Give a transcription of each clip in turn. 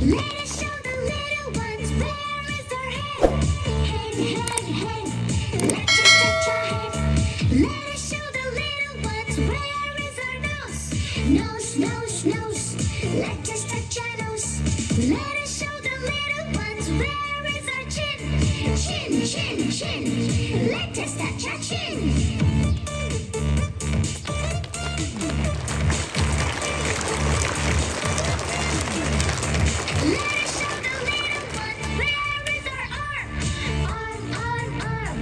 Let us show the little ones where is their head. Head. Let us touch our head. Let us show the little ones where is our nose. Nose. Let us touch our nose. Let us show the little ones where is our chin. Chin. Let us touch our chin. Let us show the little ones where is our arm. Arm.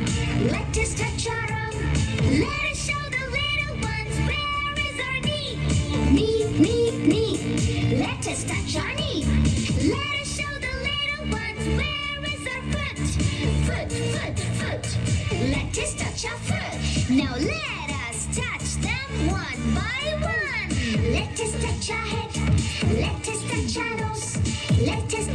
Let us touch our arm. Let us show the little ones where is our knee. Knee. Let us touch our knee. Let us show the little ones where is our foot. Foot. Let us touch our foot. Now let us touch them one by one. Let us touch our head. Let us touch our nose. Let us